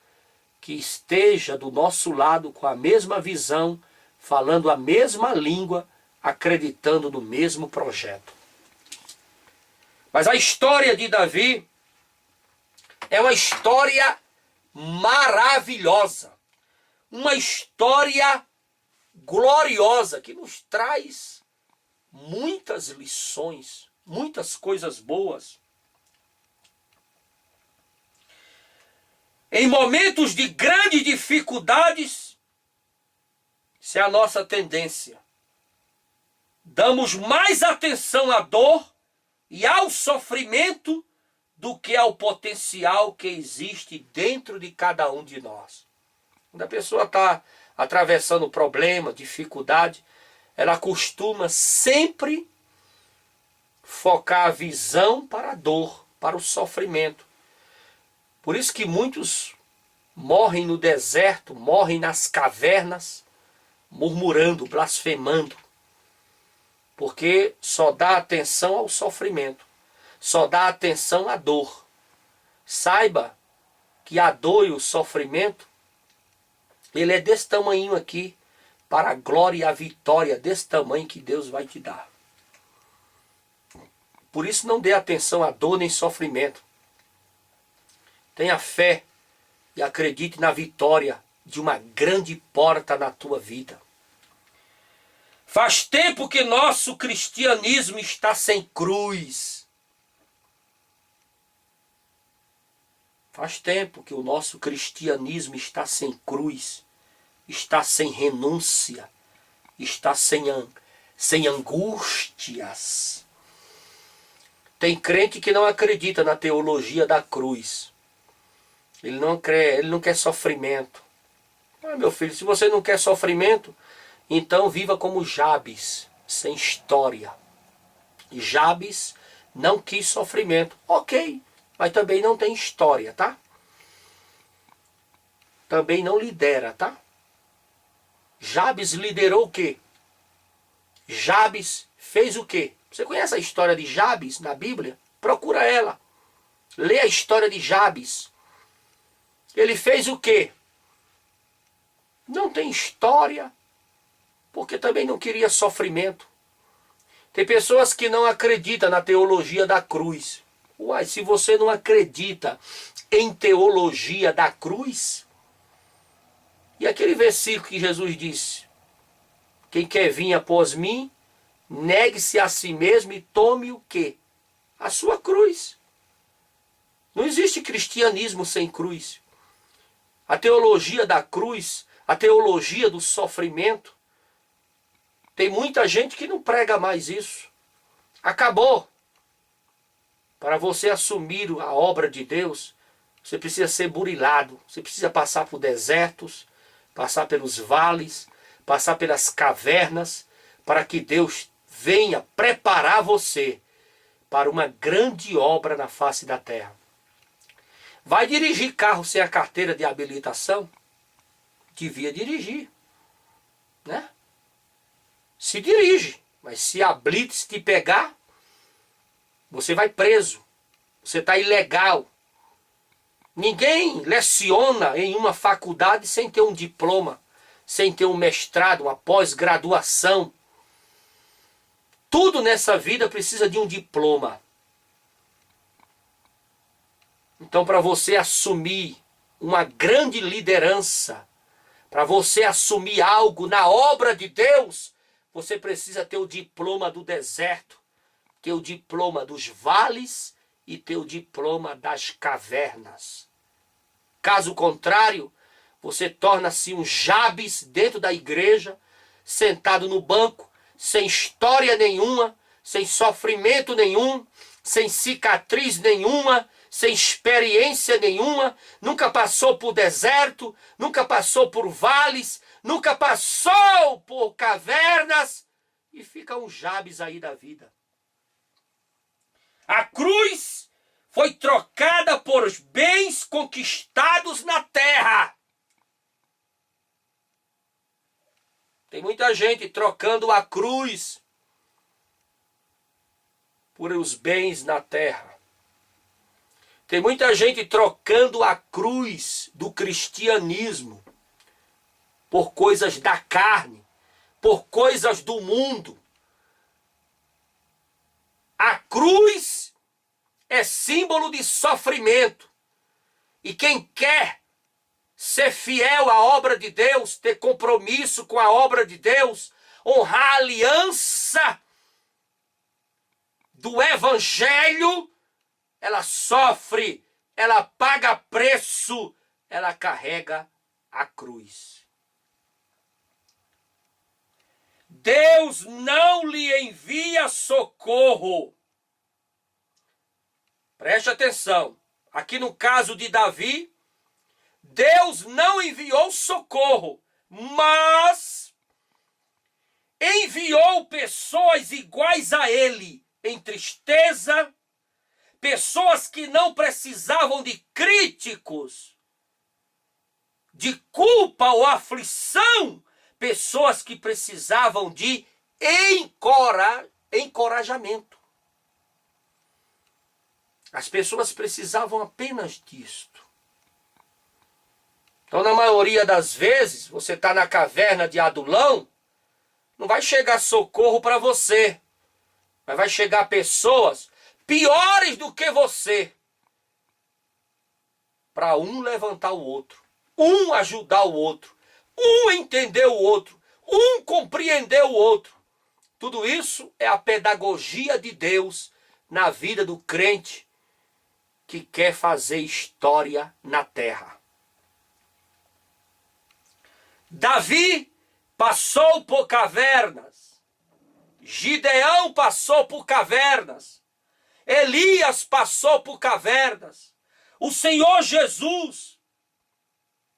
S1: que estejam do nosso lado com a mesma visão, falando a mesma língua, acreditando no mesmo projeto. Mas a história de Davi é uma história maravilhosa, uma história gloriosa que nos traz muitas lições, muitas coisas boas. Em momentos de grandes dificuldades, isso é a nossa tendência. Damos mais atenção à dor e ao sofrimento do que ao potencial que existe dentro de cada um de nós. Quando a pessoa está atravessando problema, dificuldade, ela costuma sempre focar a visão para a dor, para o sofrimento. Por isso que muitos morrem no deserto, morrem nas cavernas, murmurando, blasfemando. Porque só dá atenção ao sofrimento, só dá atenção à dor. Saiba que a dor e o sofrimento, ele é desse tamanho aqui, para a glória e a vitória desse tamanho que Deus vai te dar. Por isso não dê atenção à dor nem sofrimento. Tenha fé e acredite na vitória de uma grande porta na tua vida. Faz tempo que nosso cristianismo está sem cruz. Faz tempo que o nosso cristianismo está sem cruz, está sem renúncia, está sem angústias. Tem crente que não acredita na teologia da cruz. Ele não quer sofrimento. Ah, meu filho, se você não quer sofrimento, então viva como Jabes, sem história. Jabes não quis sofrimento. Ok, mas também não tem história, tá? Também não lidera, tá? Jabes liderou o quê? Jabes fez o quê? Você conhece a história de Jabes na Bíblia? Procura ela. Lê a história de Jabes. Ele fez o quê? Não tem história, porque também não queria sofrimento. Tem pessoas que não acreditam na teologia da cruz. Uai, se você não acredita em teologia da cruz, e aquele versículo que Jesus disse: quem quer vir após mim, negue-se a si mesmo e tome o quê? A sua cruz. Não existe cristianismo sem cruz. A teologia da cruz, a teologia do sofrimento, tem muita gente que não prega mais isso. Acabou. Para você assumir a obra de Deus, você precisa ser burilado, você precisa passar por desertos, passar pelos vales, passar pelas cavernas, para que Deus venha preparar você para uma grande obra na face da terra. Vai dirigir carro sem a carteira de habilitação? Devia dirigir, né? Se dirige, mas se a blitz te pegar, você vai preso. Você está ilegal. Ninguém leciona em uma faculdade sem ter um diploma, sem ter um mestrado, uma pós-graduação. Tudo nessa vida precisa de um diploma. Então, para você assumir uma grande liderança, para você assumir algo na obra de Deus, você precisa ter o diploma do deserto, ter o diploma dos vales e ter o diploma das cavernas. Caso contrário, você torna-se um Jabes dentro da igreja, sentado no banco, sem história nenhuma, sem sofrimento nenhum, sem cicatriz nenhuma, sem experiência nenhuma, nunca passou por deserto, nunca passou por vales, nunca passou por cavernas, e fica um Jabes aí da vida. A cruz foi trocada por bens conquistados na terra. Tem muita gente trocando a cruz por os bens na terra. Tem muita gente trocando a cruz do cristianismo por coisas da carne, por coisas do mundo. A cruz é símbolo de sofrimento. E quem quer ser fiel à obra de Deus, ter compromisso com a obra de Deus, honrar a aliança do Evangelho, ela sofre, ela paga preço, ela carrega a cruz. Deus não lhe envia socorro. Preste atenção. Aqui no caso de Davi, Deus não enviou socorro, mas enviou pessoas iguais a ele, em tristeza, pessoas que não precisavam de críticos, de culpa ou aflição, pessoas que precisavam de encorajamento. As pessoas precisavam apenas disto. Então, na maioria das vezes, você está na caverna de Adulão, não vai chegar socorro para você, mas vai chegar pessoas piores do que você, para um levantar o outro, um ajudar o outro, um entender o outro, um compreender o outro. Tudo isso é a pedagogia de Deus na vida do crente que quer fazer história na terra. Davi passou por cavernas, Gideão passou por cavernas, Elias passou por cavernas, o Senhor Jesus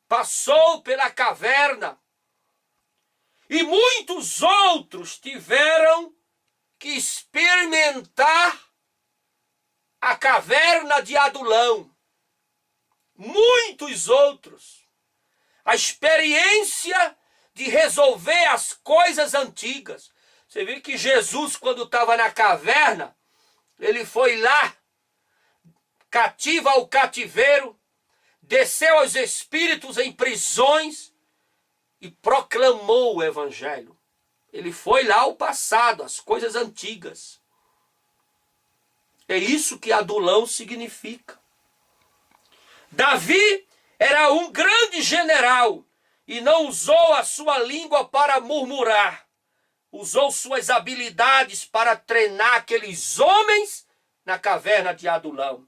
S1: passou pela caverna, e muitos outros tiveram que experimentar a caverna de Adulão. Muitos outros. A experiência de resolver as coisas antigas. Você viu que Jesus, quando estava na caverna, ele foi lá, cativo ao cativeiro, desceu aos espíritos em prisões e proclamou o evangelho. Ele foi lá ao passado, as coisas antigas. É isso que Adulão significa. Davi era um grande general e não usou a sua língua para murmurar. Usou suas habilidades para treinar aqueles homens na caverna de Adulão.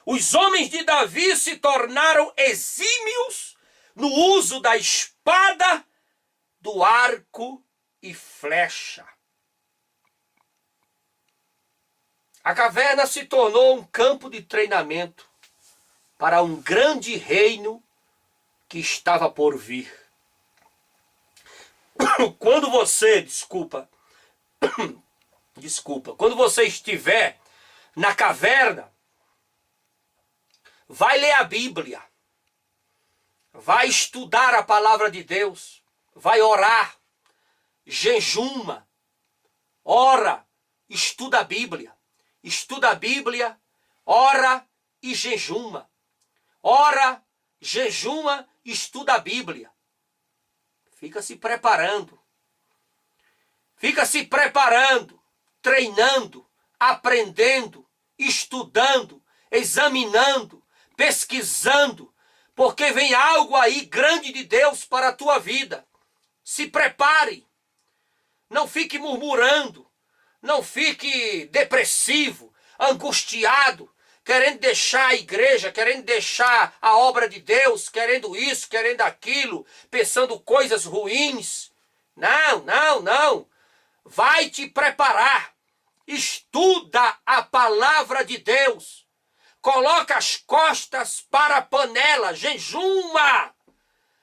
S1: Os homens de Davi se tornaram exímios no uso da espada, do arco e flecha. A caverna se tornou um campo de treinamento para um grande reino que estava por vir. Quando você, quando você estiver na caverna, vai ler a Bíblia, vai estudar a palavra de Deus, vai orar, jejuma, ora, estuda a Bíblia. Estuda a Bíblia, ora e jejuma. Ora, jejuma, estuda a Bíblia. Fica se preparando. Fica se preparando, treinando, aprendendo, estudando, examinando, pesquisando, porque vem algo aí grande de Deus para a tua vida. Se prepare. Não fique murmurando. Não fique depressivo, angustiado, querendo deixar a igreja, querendo deixar a obra de Deus, querendo isso, querendo aquilo, pensando coisas ruins. Não, não, não. Vai te preparar. Estuda a palavra de Deus. Coloca as costas para a panela, jejuma,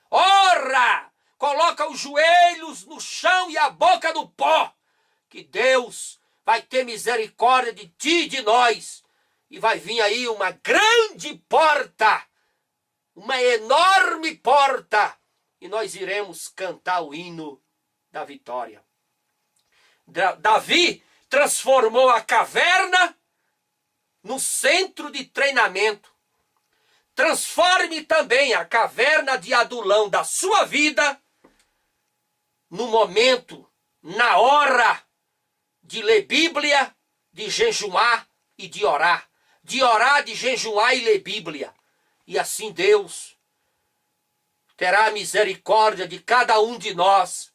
S1: ora, coloca os joelhos no chão e a boca no pó, que Deus vai ter misericórdia de ti e de nós, e vai vir aí uma grande porta, uma enorme porta, e nós iremos cantar o hino da vitória. Davi transformou a caverna no centro de treinamento. Transforme também a caverna de Adulão da sua vida no momento, na hora de ler Bíblia, de jejuar e de orar. De orar, de jejuar e ler Bíblia. E assim Deus terá misericórdia de cada um de nós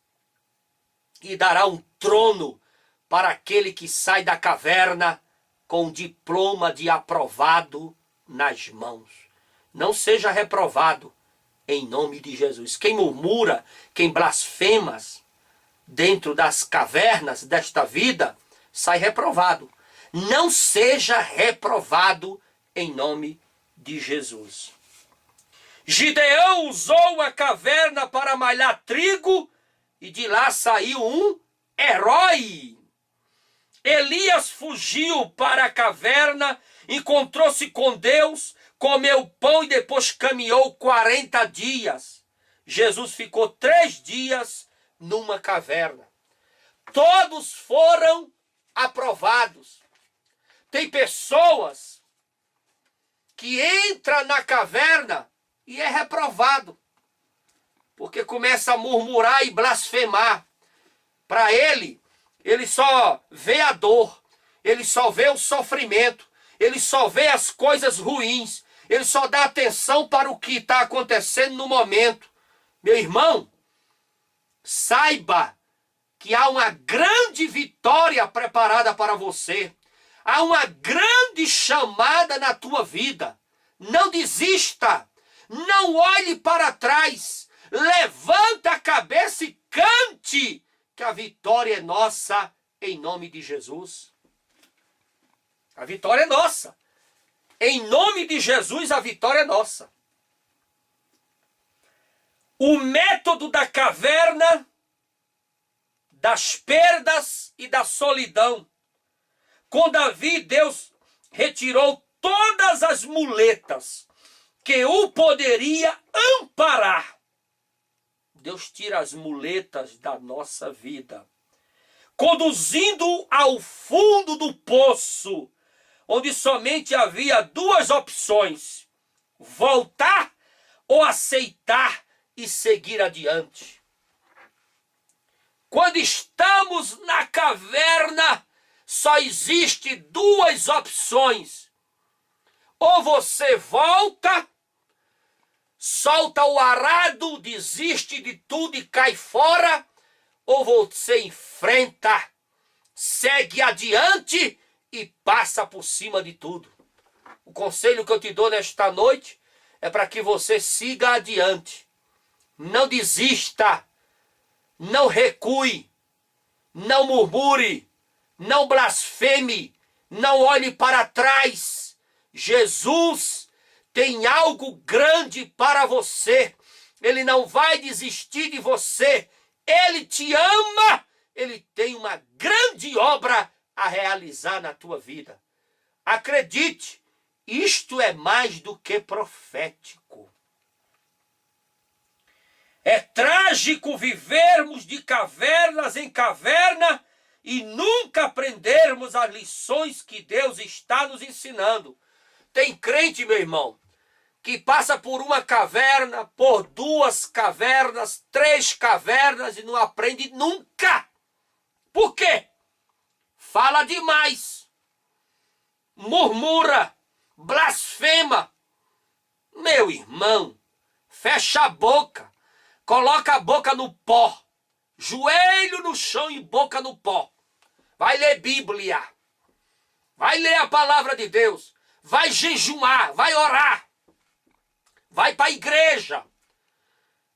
S1: e dará um trono para aquele que sai da caverna com diploma de aprovado nas mãos. Não seja reprovado em nome de Jesus. Quem murmura, quem blasfema dentro das cavernas desta vida, sai reprovado. Não seja reprovado em nome de Jesus. Gideão usou a caverna para malhar trigo e de lá saiu um herói. Elias fugiu para a caverna, encontrou-se com Deus, comeu pão e depois caminhou 40 dias. Jesus ficou 3 dias numa caverna. Todos foram aprovados. Tem pessoas que entram na caverna e é reprovado, porque começa a murmurar e blasfemar. Para ele só vê a dor, ele só vê o sofrimento, ele só vê as coisas ruins, ele só dá atenção para o que está acontecendo no momento. Meu irmão, saiba que há uma grande vitória preparada para você. Há uma grande chamada na tua vida. Não desista, não olhe para trás, levanta a cabeça e cante, que a vitória é nossa em nome de Jesus. A vitória é nossa. Em nome de Jesus, a vitória é nossa. O método da caverna, das perdas e da solidão. Com Davi, Deus retirou todas as muletas que o poderia amparar. Deus tira as muletas da nossa vida, conduzindo-o ao fundo do poço, onde somente havia 2 opções: voltar ou aceitar e seguir adiante. Quando estamos na caverna, só existe 2 opções. Ou você volta, solta o arado, desiste de tudo e cai fora, ou você enfrenta, segue adiante e passa por cima de tudo. O conselho que eu te dou nesta noite é para que você siga adiante. Não desista, não recue, não murmure, não blasfeme, não olhe para trás. Jesus tem algo grande para você. Ele não vai desistir de você. Ele te ama. Ele tem uma grande obra a realizar na tua vida. Acredite, isto é mais do que profético. É trágico vivermos de cavernas em caverna e nunca aprendermos as lições que Deus está nos ensinando. Tem crente, meu irmão, que passa por uma caverna, por 2 cavernas, 3 cavernas e não aprende nunca. Por quê? Fala demais, murmura, blasfema. Meu irmão, fecha a boca, coloca a boca no pó, joelho no chão e boca no pó. Vai ler Bíblia, vai ler a palavra de Deus, vai jejuar, vai orar, vai para a igreja,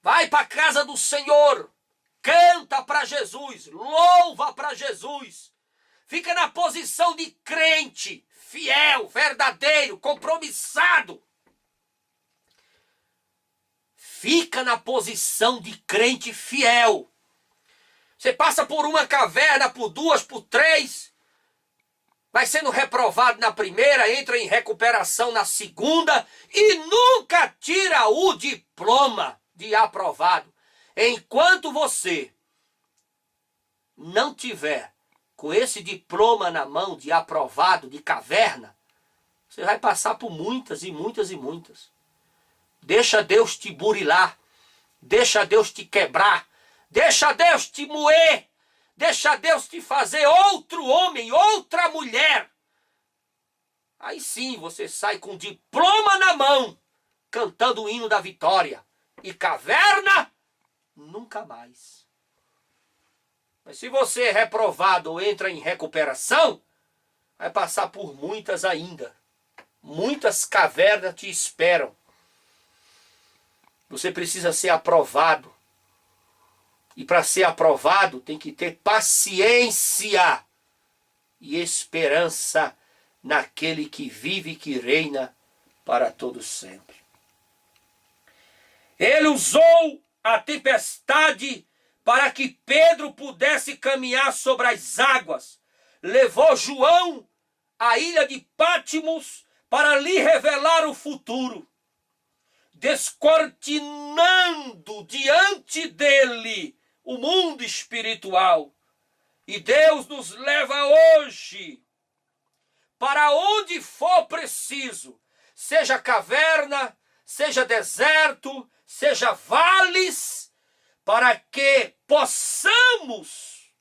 S1: vai para a casa do Senhor, canta para Jesus, louva para Jesus, fica na posição de crente, fiel, verdadeiro, compromissado. Fica na posição de crente fiel. Você passa por uma caverna, por duas, por três, vai sendo reprovado na primeira, entra em recuperação na segunda e nunca tira o diploma de aprovado. Enquanto você não tiver com esse diploma na mão de aprovado, de caverna, você vai passar por muitas e muitas e muitas. Deixa Deus te burilar, deixa Deus te quebrar, deixa Deus te moer, deixa Deus te fazer outro homem, outra mulher. Aí sim você sai com diploma na mão, cantando o hino da vitória. E caverna, nunca mais. Mas se você é reprovado ou entra em recuperação, vai passar por muitas ainda. Muitas cavernas te esperam. Você precisa ser aprovado. E para ser aprovado tem que ter paciência e esperança naquele que vive e que reina para todo sempre. Ele usou a tempestade para que Pedro pudesse caminhar sobre as águas. Levou João à ilha de Pátimos para lhe revelar o futuro, descortinando diante dele o mundo espiritual. E Deus nos leva hoje para onde for preciso, seja caverna, seja deserto, seja vales, para que possamos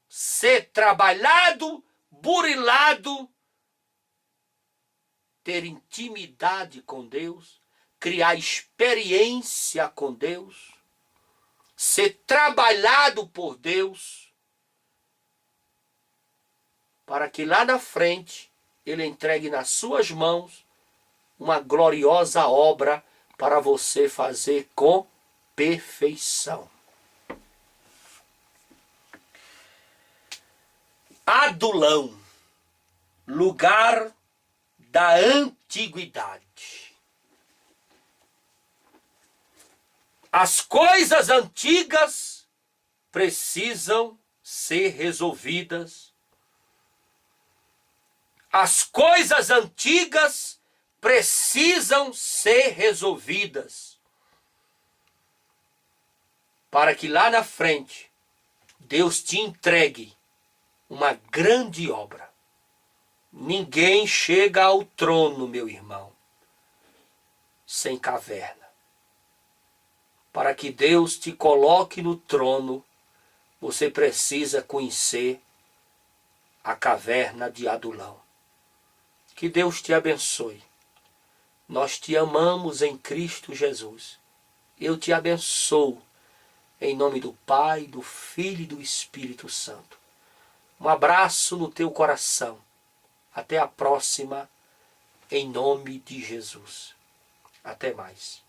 S1: ser trabalhado, burilado, ter intimidade com Deus, criar experiência com Deus, ser trabalhado por Deus, para que lá na frente Ele entregue nas suas mãos uma gloriosa obra para você fazer com perfeição. Adulão, lugar da antiguidade. As coisas antigas precisam ser resolvidas. As coisas antigas precisam ser resolvidas. Para que lá na frente Deus te entregue uma grande obra. Ninguém chega ao trono, meu irmão, sem caverna. Para que Deus te coloque no trono, você precisa conhecer a caverna de Adulão. Que Deus te abençoe. Nós te amamos em Cristo Jesus. Eu te abençoo em nome do Pai, do Filho e do Espírito Santo. Um abraço no teu coração. Até a próxima, em nome de Jesus. Até mais.